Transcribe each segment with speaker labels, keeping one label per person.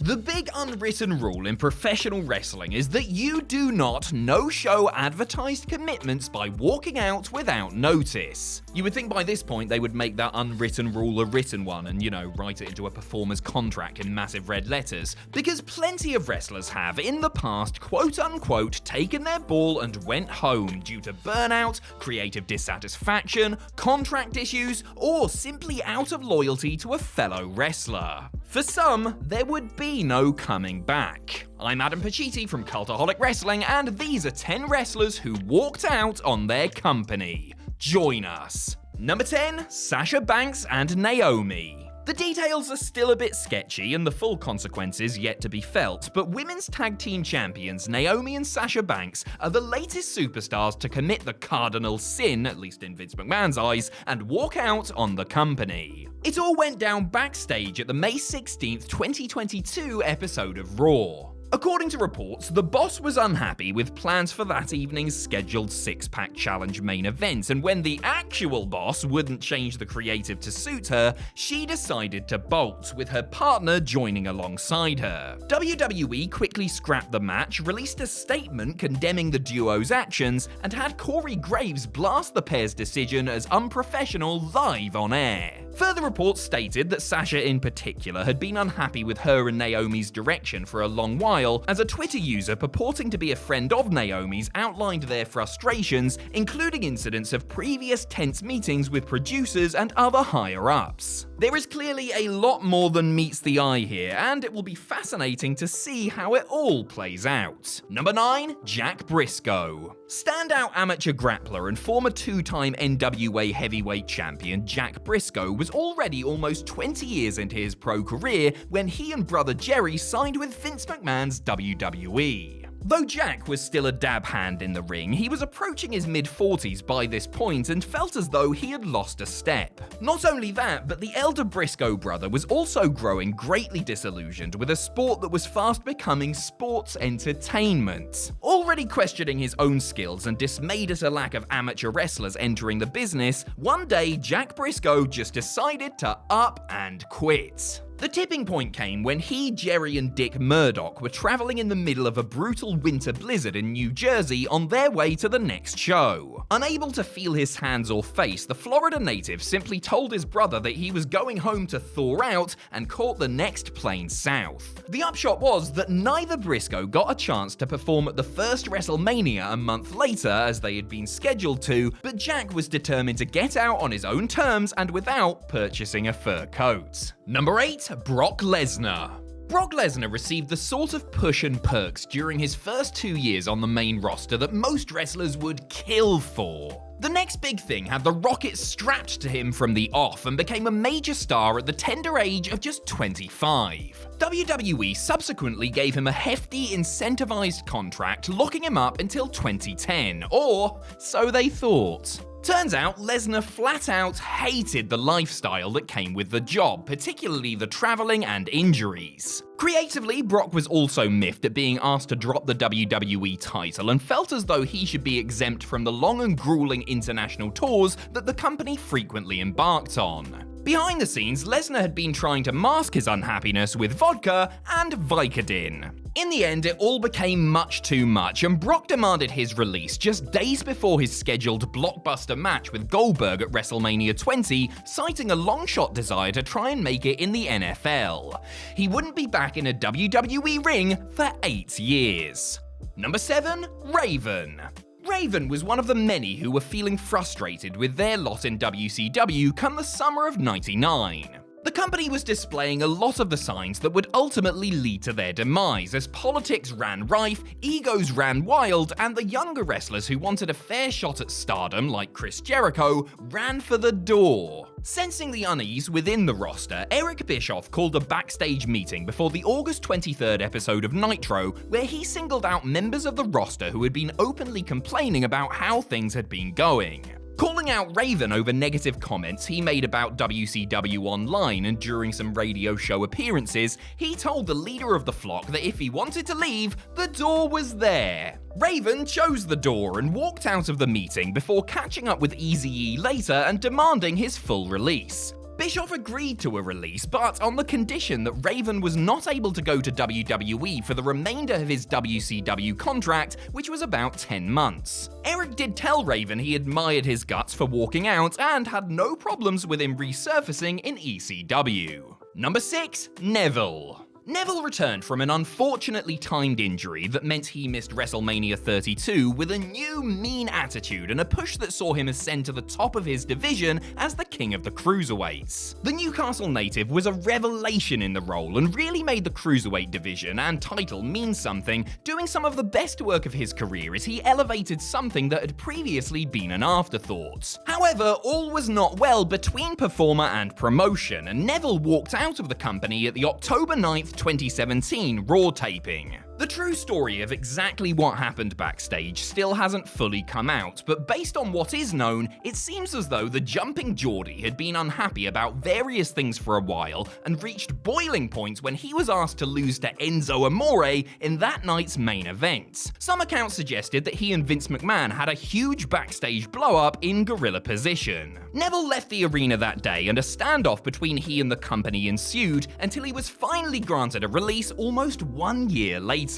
Speaker 1: The big unwritten rule in professional wrestling is that you do not no-show advertised commitments by walking out without notice. You would think by this point they would make that unwritten rule a written one and, write it into a performer's contract in massive red letters, because plenty of wrestlers have, in the past, quote-unquote, taken their ball and went home due to burnout, creative dissatisfaction, contract issues, or simply out of loyalty to a fellow wrestler. For some, there would be no coming back. I'm Adam Pacitti from Cultaholic Wrestling, and these are 10 wrestlers who walked out on their company. Join us. Number 10, Sasha Banks and Naomi. The details are still a bit sketchy and the full consequences yet to be felt, but women's tag team champions Naomi and Sasha Banks are the latest superstars to commit the cardinal sin, at least in Vince McMahon's eyes, and walk out on the company. It all went down backstage at the May 16th, 2022 episode of Raw. According to reports, the boss was unhappy with plans for that evening's scheduled six-pack challenge main event, and when the actual boss wouldn't change the creative to suit her, she decided to bolt, with her partner joining alongside her. WWE quickly scrapped the match, released a statement condemning the duo's actions, and had Corey Graves blast the pair's decision as unprofessional live on air. Further reports stated that Sasha in particular had been unhappy with her and Naomi's direction for a long while, as a Twitter user purporting to be a friend of Naomi's outlined their frustrations, including incidents of previous tense meetings with producers and other higher-ups. There is clearly a lot more than meets the eye here, and it will be fascinating to see how it all plays out. Number 9, Jack Brisco. Standout amateur grappler and former two-time NWA heavyweight champion Jack Brisco was already almost 20 years into his pro career when he and brother Jerry signed with Vince McMahon's WWE. Though Jack was still a dab hand in the ring, he was approaching his mid-40s by this point and felt as though he had lost a step. Not only that, but the elder Brisco brother was also growing greatly disillusioned with a sport that was fast becoming sports entertainment. Already questioning his own skills and dismayed at a lack of amateur wrestlers entering the business, one day Jack Brisco just decided to up and quit. The tipping point came when he, Jerry, and Dick Murdoch were traveling in the middle of a brutal winter blizzard in New Jersey on their way to the next show. Unable to feel his hands or face, the Florida native simply told his brother that he was going home to thaw out and caught the next plane south. The upshot was that neither Brisco got a chance to perform at the first WrestleMania a month later as they had been scheduled to, but Jack was determined to get out on his own terms and without purchasing a fur coat. Number 8, Brock Lesnar. Brock Lesnar received the sort of push and perks during his first 2 years on the main roster that most wrestlers would kill for. The next big thing had the rocket strapped to him from the off and became a major star at the tender age of just 25. WWE subsequently gave him a hefty incentivized contract, locking him up until 2010, or so they thought. Turns out, Lesnar flat out hated the lifestyle that came with the job, particularly the traveling and injuries. Creatively, Brock was also miffed at being asked to drop the WWE title and felt as though he should be exempt from the long and grueling international tours that the company frequently embarked on. Behind the scenes, Lesnar had been trying to mask his unhappiness with vodka and Vicodin. In the end, it all became much too much, and Brock demanded his release just days before his scheduled blockbuster match with Goldberg at WrestleMania 20, citing a long-shot desire to try and make it in the NFL. He wouldn't be back in a WWE ring for 8 years. Number 7, Raven. Raven was one of the many who were feeling frustrated with their lot in WCW come the summer of '99. The company was displaying a lot of the signs that would ultimately lead to their demise, as politics ran rife, egos ran wild, and the younger wrestlers who wanted a fair shot at stardom, like Chris Jericho, ran for the door. Sensing the unease within the roster, Eric Bischoff called a backstage meeting before the August 23rd episode of Nitro, where he singled out members of the roster who had been openly complaining about how things had been going. Calling out Raven over negative comments he made about WCW online and during some radio show appearances, he told the leader of the flock that if he wanted to leave, the door was there. Raven chose the door and walked out of the meeting before catching up with Eazy-E later and demanding his full release. Bischoff agreed to a release, but on the condition that Raven was not able to go to WWE for the remainder of his WCW contract, which was about 10 months. Eric did tell Raven he admired his guts for walking out and had no problems with him resurfacing in ECW. Number 6. Neville. Neville returned from an unfortunately timed injury that meant he missed WrestleMania 32 with a new mean attitude and a push that saw him ascend to the top of his division as the king of the cruiserweights. The Newcastle native was a revelation in the role and really made the cruiserweight division and title mean something, doing some of the best work of his career as he elevated something that had previously been an afterthought. However, all was not well between performer and promotion, and Neville walked out of the company at the October 9th, 2017 Raw taping. The true story of exactly what happened backstage still hasn't fully come out, but based on what is known, it seems as though the jumping Geordie had been unhappy about various things for a while and reached boiling point when he was asked to lose to Enzo Amore in that night's main event. Some accounts suggested that he and Vince McMahon had a huge backstage blow-up in gorilla position. Neville left the arena that day and a standoff between he and the company ensued until he was finally granted a release almost 1 year later.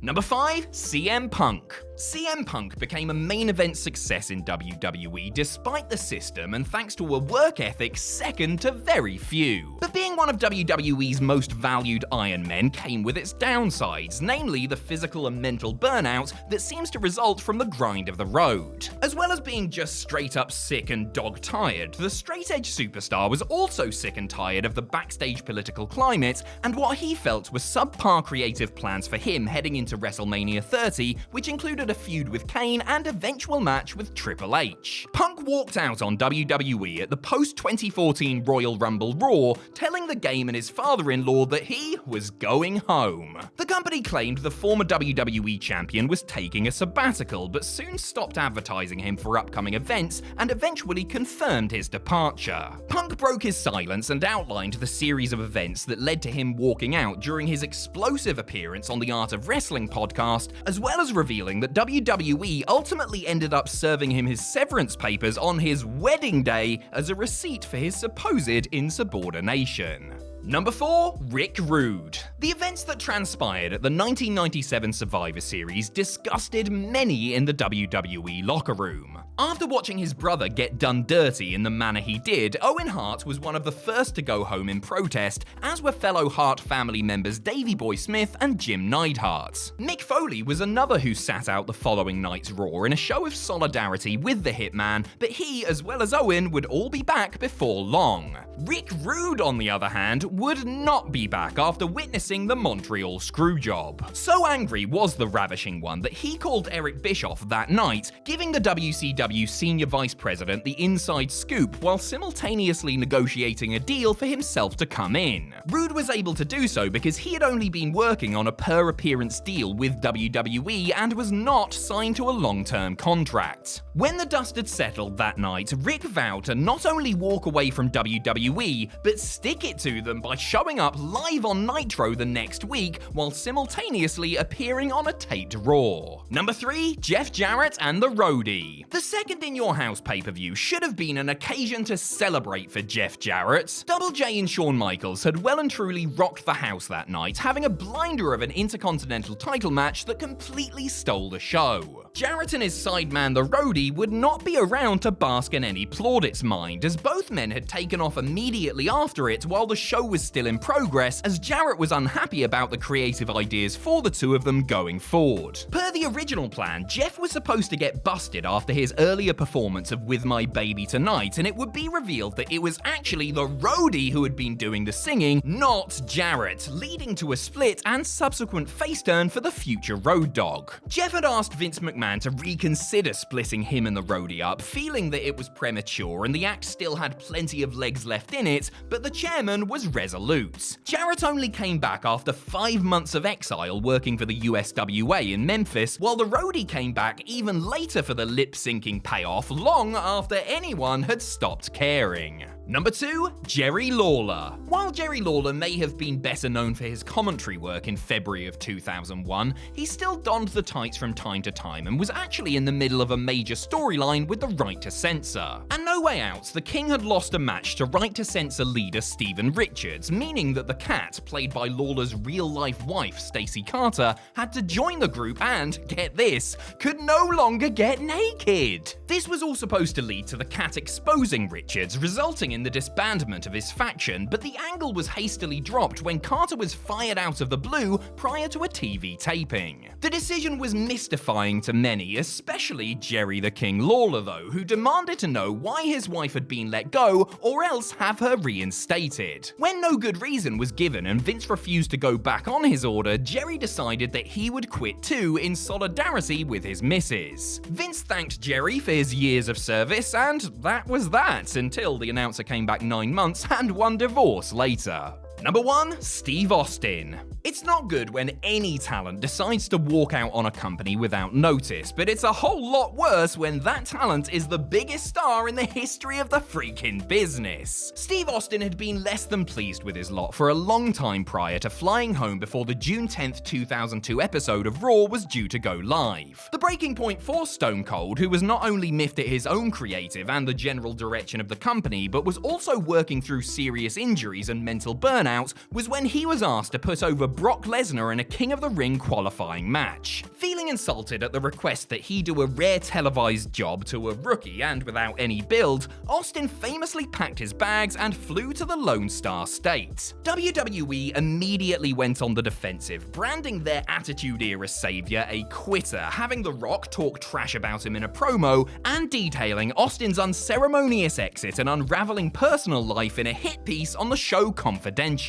Speaker 1: Number 5. CM Punk. CM Punk became a main event success in WWE despite the system and thanks to a work ethic second to very few. But being one of WWE's most valued Iron Men came with its downsides, namely the physical and mental burnout that seems to result from the grind of the road. As well as being just straight up sick and dog-tired, the straight-edge superstar was also sick and tired of the backstage political climate and what he felt was subpar creative plans for him heading into WrestleMania 30, which included a feud with Kane and eventual match with Triple H. Punk walked out on WWE at the post-2014 Royal Rumble Raw, telling the game and his father-in-law that he was going home. The company claimed the former WWE champion was taking a sabbatical, but soon stopped advertising him for upcoming events and eventually confirmed his departure. Punk broke his silence and outlined the series of events that led to him walking out during his explosive appearance on the Art of Wrestling podcast, as well as revealing that WWE ultimately ended up serving him his severance papers on his wedding day as a receipt for his supposed insubordination. Number 4. Rick Rude. The events that transpired at the 1997 Survivor Series disgusted many in the WWE locker room. After watching his brother get done dirty in the manner he did, Owen Hart was one of the first to go home in protest, as were fellow Hart family members Davey Boy Smith and Jim Neidhart. Mick Foley was another who sat out the following night's Raw in a show of solidarity with the Hitman, but he, as well as Owen, would all be back before long. Rick Rude, on the other hand, would not be back after witnessing the Montreal Screwjob. So angry was the Ravishing One that he called Eric Bischoff that night, giving the WCW Senior Vice President the inside scoop while simultaneously negotiating a deal for himself to come in. Rude was able to do so because he had only been working on a per-appearance deal with WWE and was not signed to a long-term contract. When the dust had settled that night, Rick vowed to not only walk away from WWE, but stick it to them by showing up live on Nitro the next week while simultaneously appearing on a taped Raw. Number 3. Jeff Jarrett and the Roadie. The Second in Your House pay-per-view should have been an occasion to celebrate for Jeff Jarrett. Double J and Shawn Michaels had well and truly rocked the house that night, having a blinder of an Intercontinental title match that completely stole the show. Jarrett and his sideman the Roadie would not be around to bask in any plaudits mind, as both men had taken off immediately after it while the show was still in progress, as Jarrett was unhappy about the creative ideas for the two of them going forward. Per the original plan, Jeff was supposed to get busted after his earlier performance of With My Baby Tonight, and it would be revealed that it was actually the Roadie who had been doing the singing, not Jarrett, leading to a split and subsequent face turn for the future Road Dogg. Jeff had asked Vince McMahon to reconsider splitting him and the Roadie up, feeling that it was premature and the act still had plenty of legs left in it, but the chairman was resolute. Jarrett only came back after 5 months of exile working for the USWA in Memphis, while the Roadie came back even later for the lip-syncing payoff long after anyone had stopped caring. Number 2, Jerry Lawler. While Jerry Lawler may have been better known for his commentary work in February of 2001, he still donned the tights from time to time and was actually in the middle of a major storyline with the Right to Censor. And no way out, the King had lost a match to Right to Censor leader Steven Richards, meaning that the Cat, played by Lawler's real-life wife Stacey Carter, had to join the group and, get this, could no longer get naked. This was all supposed to lead to the Cat exposing Richards, resulting in the disbandment of his faction, but the angle was hastily dropped when Carter was fired out of the blue prior to a TV taping. The decision was mystifying to many, especially Jerry the King Lawler though, who demanded to know why his wife had been let go or else have her reinstated. When no good reason was given and Vince refused to go back on his order, Jerry decided that he would quit too in solidarity with his missus. Vince thanked Jerry for his years of service, and that was that until the announcer came back 9 months and one divorce later. Number 1, Steve Austin. It's not good when any talent decides to walk out on a company without notice, but it's a whole lot worse when that talent is the biggest star in the history of the freaking business. Steve Austin had been less than pleased with his lot for a long time prior to flying home before the June 10th, 2002 episode of Raw was due to go live. The breaking point for Stone Cold, who was not only miffed at his own creative and the general direction of the company, but was also working through serious injuries and mental burnout, was when he was asked to put over Brock Lesnar in a King of the Ring qualifying match. Feeling insulted at the request that he do a rare televised job to a rookie and without any build, Austin famously packed his bags and flew to the Lone Star State. WWE immediately went on the defensive, branding their Attitude Era savior a quitter, having The Rock talk trash about him in a promo, and detailing Austin's unceremonious exit and unraveling personal life in a hit piece on the show Confidential.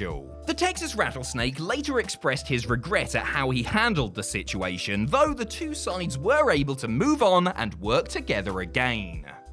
Speaker 1: The Texas Rattlesnake later expressed his regret at how he handled the situation, though the two sides were able to move on and work together again.